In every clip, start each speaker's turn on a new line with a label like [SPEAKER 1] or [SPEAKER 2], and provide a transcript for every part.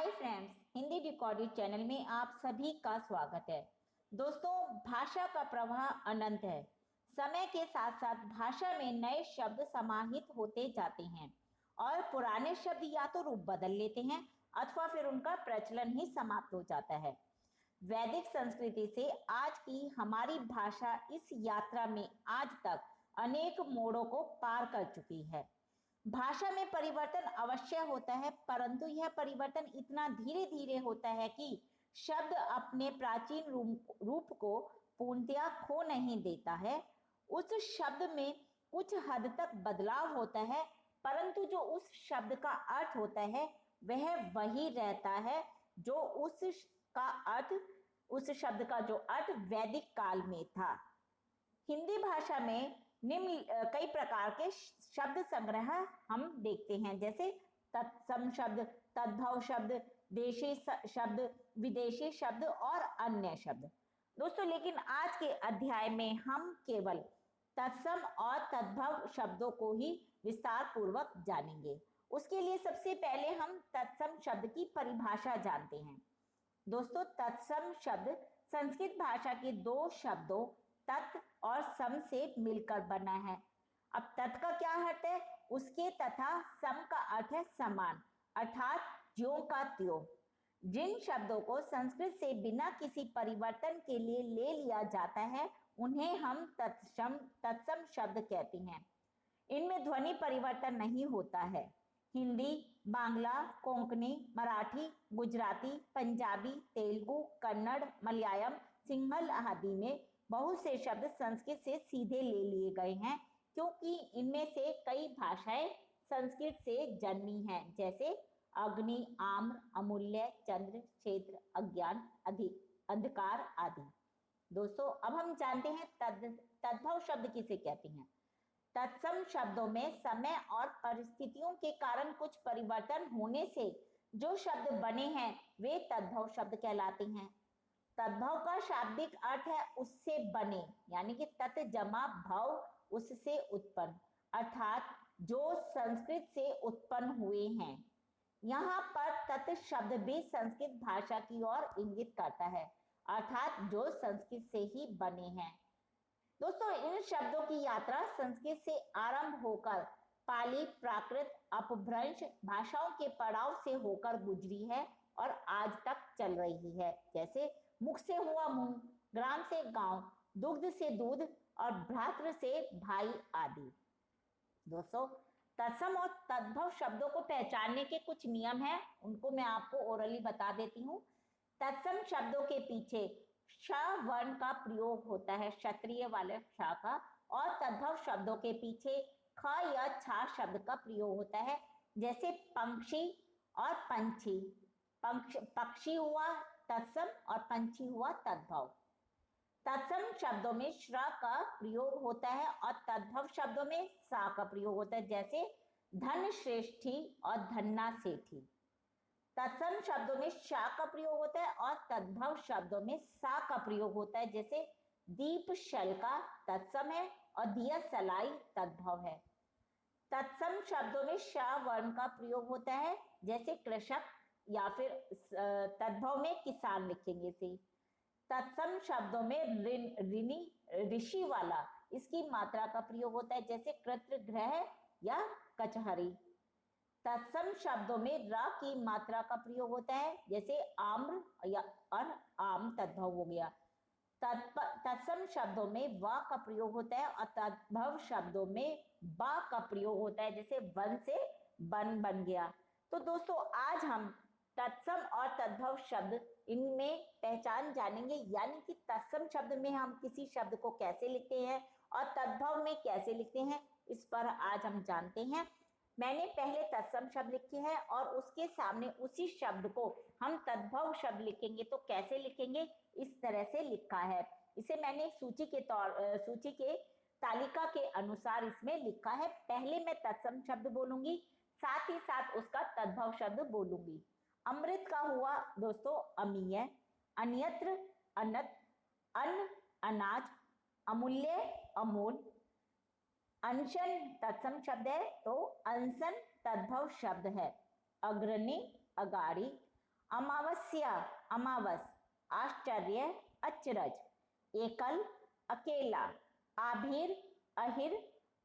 [SPEAKER 1] Hi friends, Hindi decoded channel में आप सभी का स्वागत है। दोस्तों, भाषा का प्रवाह अनंत है। समय के साथ साथ भाषा में नए शब्द समाहित होते जाते हैं और पुराने शब्द या तो रूप बदल लेते हैं अथवा फिर उनका प्रचलन ही समाप्त हो जाता है। वैदिक संस्कृति से आज की हमारी भाषा इस यात्रा में आज तक अनेक मोड़ों को पार कर चुकी है। भाषा में परिवर्तन अवश्य होता है, परंतु यह परिवर्तन इतना धीरे धीरे होता है कि शब्द अपने प्राचीन रूप को पूर्णतया खो नहीं देता है। उस शब्द में कुछ हद तक बदलाव होता है, परंतु जो उस शब्द का अर्थ होता है वह वही रहता है जो उस शब्द का जो अर्थ वैदिक काल में था। हिंदी भाषा में निम्न कई प्रकार के शब्द संग्रह हम देखते हैं, जैसे तत्सम शब्द, तद्भव शब्द, देशी शब्द, विदेशी शब्द और अन्य शब्द। दोस्तों, लेकिन आज के अध्याय में हम केवल तत्सम और तद्भव शब्दों को ही विस्तार पूर्वक जानेंगे। उसके लिए सबसे पहले हम तत्सम शब्द की परिभाषा जानते हैं। दोस्तों, तत्सम शब्द संस्कृत भाषा के दो शब्दों तत् और सम से मिलकर बना है। अब तत् का क्या अर्थ है? उसके तथा सम का अर्थ है समान, अर्थात ज्यों का त्यों। जिन शब्दों को संस्कृत से बिना किसी परिवर्तन के लिए ले लिया जाता है उन्हें हम तत्सम शब्द कहते हैं। इनमें ध्वनि परिवर्तन नहीं होता है। हिंदी, बांग्ला, कोंकणी, मराठी, गुजराती, पंजाबी, तेलुगु, कन्नड़, मलयालम, सिंहल आदि में बहुत से शब्द संस्कृत से सीधे ले लिए गए हैं, क्योंकि इनमें से कई भाषाएं संस्कृत से जन्मी हैं, जैसे अग्नि, आम्र, अमूल्य, चंद्र, क्षेत्र, अज्ञान, अंधकार आदि। दोस्तों, अब हम जानते हैं तद्भव शब्द किसे कहते हैं। तत्सम शब्दों में समय और परिस्थितियों के कारण कुछ परिवर्तन होने से जो शब्द बने हैं वे तद्भव शब्द कहलाते हैं। तद्भव का शाब्दिक अर्थ है उससे बने, यानी कि तत् जमा भव, उससे उत्पन्न, अर्थात जो संस्कृत से उत्पन्न हुए हैं। यहाँ पर तत् शब्द भी संस्कृत भाषा की ओर इंगित करता है, अर्थात जो संस्कृत से ही बने हैं। दोस्तों, इन शब्दों की यात्रा संस्कृत से आरंभ होकर पाली, प्राकृत, अपभ्रंश भाषाओं के पड़ाव से होकर गुजरी है और आज तक चल रही है, जैसे मुख से हुआ मुंह, ग्राम से गांव, दुग्ध से दूध और भ्रातृ से भाई आदि। दोस्तों, तत्सम और तद्भव शब्दों को पहचानने के कुछ नियम हैं, उनको मैं आपको ओरली बता देती हूँ। तत्सम शब्दों के पीछे श वर्ण का प्रयोग होता है, क्षत्रिय वाले श का, और तद्भव शब्दों के पीछे ख या छ शब्द का प्रयोग होता है, जैसे पंक्षी और पंछी। पक्षी हुआ तत्सम और पंछी हुआ तद्भव। तत्सम शब्दों में श्र का प्रयोग होता है और तद्भव शब्दों में सा का प्रयोग होता है, जैसे धन श्रेष्ठी और धन्ना सेठी। तत्सम शब्दों में शा का प्रयोग होता है और तद्भव शब्दों में सा का प्रयोग होता है, जैसे दीप शल्का तत्सम है और दिया सलाई तद्भव है। तत्सम शब्दों में श वर्ण का प्रयोग होता है, जैसे कृषक, या फिर तद्भव में किसान लिखेंगे इसे। तत्सम शब्दों में ऋणी, ऋषि वाला, इसकी मात्रा का प्रयोग होता है, जैसे कृत्र, ग्रह या कचहरी। तत्सम शब्दों में र की मात्रा का प्रयोग होता है, जैसे आम्र या और आम तद्भव हो गया। तत्सम शब्दों में व का प्रयोग होता है और तद्भव शब्दों में बा का प्रयोग होता है, जैसे वन से बन बन गया। तो दोस्तों, आज हम तत्सम और तद्भव शब्द इनमें पहचान जानेंगे, यानी कि तत्सम शब्द में हम किसी शब्द को कैसे लिखते हैं और तद्भव में कैसे लिखते हैं, इस पर आज हम जानते हैं। मैंने पहले तत्सम शब्द लिखे हैं और उसके सामने उसी शब्द को हम तद्भव शब्द लिखेंगे, तो कैसे लिखेंगे, इस तरह से लिखा है। इसे मैंने सूची के तालिका के अनुसार इसमें लिखा है। पहले मैं तत्सम शब्द बोलूंगी, साथ ही साथ उसका तद्भव शब्द बोलूंगी। अमृत का हुआ दोस्तों अमीय, अन्यत्र अनत, अन्न अनाज, अमूल्य अमोल। अंशन तत्सम शब्द है तो अंशन तद्भव शब्द है। अग्रणी अगाड़ी, अमावस्या अमावस, आश्चर्य अचरज, एकल अकेला, आभिर अहिर,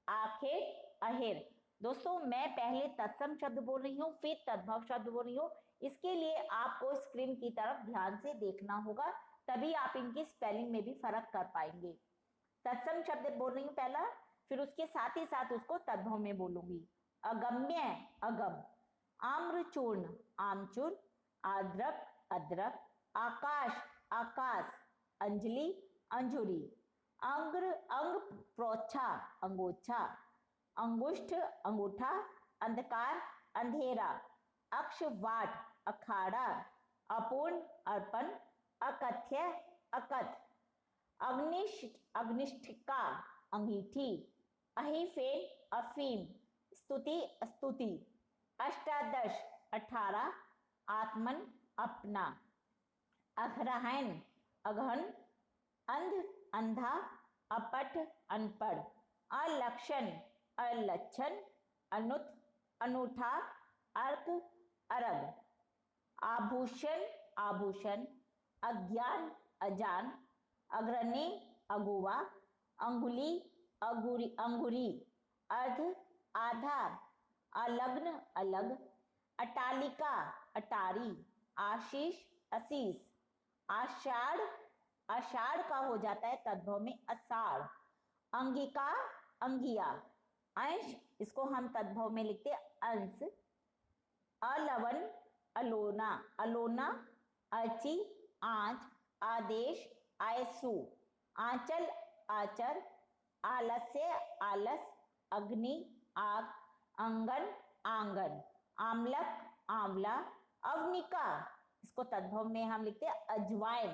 [SPEAKER 1] आखिर अहिर। दोस्तों मैं पहले तत्सम शब्द बोल रही हूँ, फिर तद्भव शब्द बोल रही हूँ। इसके लिए आपको स्क्रीन की तरफ ध्यान से देखना होगा, तभी आप इनकी स्पेलिंग में भी फर्क कर पाएंगे। तत्सम शब्द बोल रही हूँ पहला, फिर उसके साथ ही साथ उसको तद्भव में बोलूंगी। अगम्य अगम, आम्रचूर्ण आमचूर, आद्रक अदरक, आकाश आकाश, अंजलि अंजुरी, अंग्र अंग प्रोच्छा अंगोछा, अंगुष्ठ अंगूठा, अंधकार अंधेरा, अक्ष वाट अखाड़ा, अपूर्ण अर्पण, अकथ्य अकथ, अग्निष्ठिका अंगीठी, अहिफेन अफीम, स्तुति स्तुति, अष्टादश 18, आत्मन अपना, अग्रहण अगहन, अंध अंधा, अपठ अनपढ़, अलक्षण अलक्षण, अनुत अनूठा, अर्क अरग, आभूषण आभूषण, अज्ञान अजान, अग्रणी अगुआ, अंगुली अगुरी अंगुरी, अर्ध आधार, अलग्न अलग, अटालिका अटारी, आशीष असीस, आषाढ़ आषाढ़ का हो जाता है तद्भव में अषाढ़, अंगिका अंगिया, अंश इसको हम तद्भव में लिखते हैं अंश, अलवन अलोना अलोना, अर्ची आंच, आदेश आयसु, आंचल आचर, आलस्य आलस, अग्नि आग, अंगन आंगन, आमलक आंवला, अवनिका इसको तद्भव में हम लिखते हैं अजवाइन,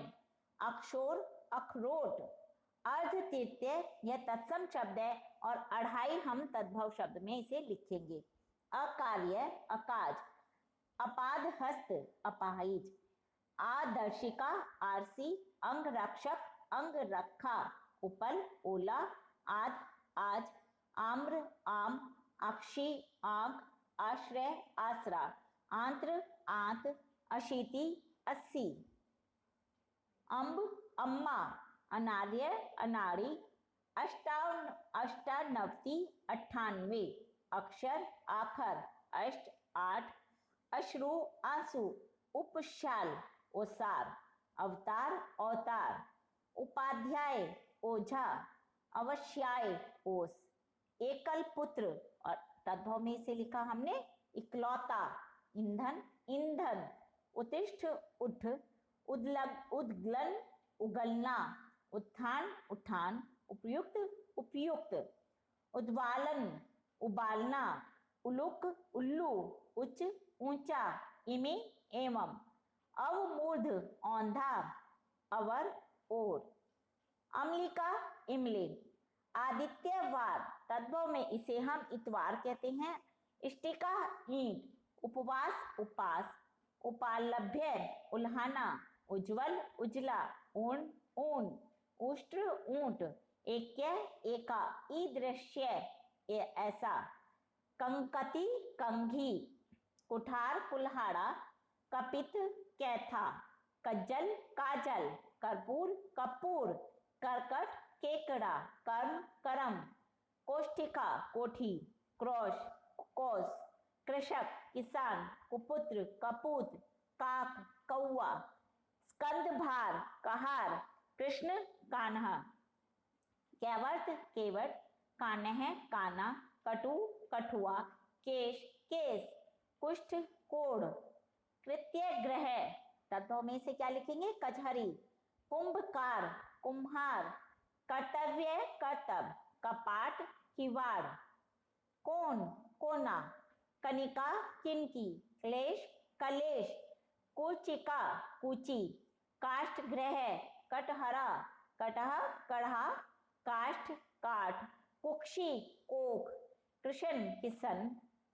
[SPEAKER 1] अक्षोर अखरोट, अर्ध तृतीय यह तत्सम शब्द है और अढ़ाई हम तद्भव शब्द में इसे लिखेंगे। अकार्य अकाज, अपाद हस्त अपाहिज, आदर्शिका आरसी, अंग रक्षक अंग रखा, उपल ओला, आद आज, आम्र आम, अक्षी आंख, आश्रय आसरा, आंत्र आंत, अशीति 80, अम्ब अम्मा, अनार्य अनाड़ी, अष्टानवति 98, अक्षर आखर, अष्ट 8, अश्रु आंसू, उपशाल ओसार, अवतार अवतार, उपाध्याय ओझा, अवश्याय ओस, एकल पुत्र और तद्भव में इसे लिखा हमने इकलौता, ईंधन ईंधन, उत्तिष्ठ उठ, उद्लग उद्गलन उगलना, उत्थान उठान, उपयुक्त उपयुक्त, उद्वालन उबालना, उलुक उल्लू, उच्च ऊंचा, इमे एवं, अवमूर्ध औंधा, अवर ओर, अम्लिका इमली, आदित्यवार तद्भव में इसे हम इतवार कहते हैं, इष्टिका ईंट, उपवास उपास, उपालभ्य उल्हाना, उज्जवल उजला, ऊन ऊन, उष्ट्र ऊंट, ऐक्य एका, ईदृश्य ऐसा, कंकति कंघी, कुठार कुल्हाड़ा, कपित कैथा, कज्जल काजल, कर्पूर कपूर, करकट केकड़ा, कर्म करम, कोष्ठिका कोठी, क्रोश कोस, कृषक किसान, कुपुत्र कपूत, काक कौआ, स्कंद भार कहार, कृष्ण कान्हा, कैवर्त केवट, कान्ह काना, कटु कठुआ, केश केस, कुष्ठ कोढ़, कृत्य ग्रह तत्वों में से क्या लिखेंगे कचहरी, कुंभकार कुम्हार, कर्तव्य कर्तव्य, कपाट किवाड़, कोन कोना, कनिका किनकी, क्लेश कलेश, कुचिका कुची, काष्ठ ग्रह कटहरा, कटह कढ़ा, काष्ठ काठ, कुक्षी कोख, कृष्ण किसन,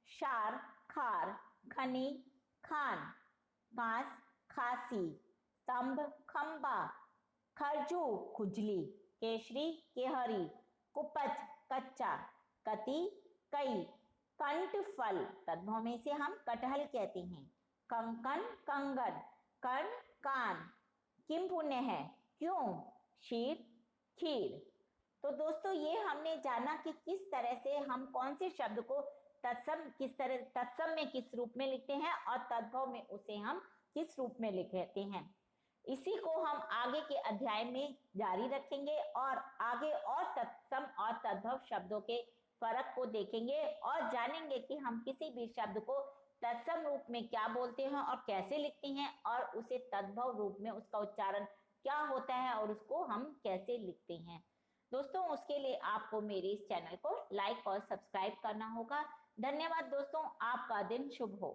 [SPEAKER 1] शार खार, खनी खान, कांस खासी, स्तंभ खंबा, खरजू खुजली, केशरी केहरी, कुपच कच्चा, कति कई, कंठ फल तद्भव में से हम कटहल कहते हैं, कंकण कंगन, कर्ण कान, किम पुण्य है, क्यों, क्षीर खीर। तो दोस्तों ये हमने जाना कि किस तरह से हम कौन से शब्द को तत्सम में किस रूप में लिखते हैं और तद्भव में उसे हम किस रूप में लिखते हैं। इसी को हम आगे के अध्याय में जारी रखेंगे और आगे और तत्सम और तद्भव शब्दों के फर्क को देखेंगे और जानेंगे कि हम किसी भी शब्द को तत्सम रूप में क्या बोलते हैं और कैसे लिखते हैं और उसे तद्भव रूप में उसका उच्चारण क्या होता है और उसको हम कैसे लिखते हैं। दोस्तों उसके लिए आपको मेरे इस चैनल को लाइक और सब्सक्राइब करना होगा। धन्यवाद दोस्तों, आपका दिन शुभ हो।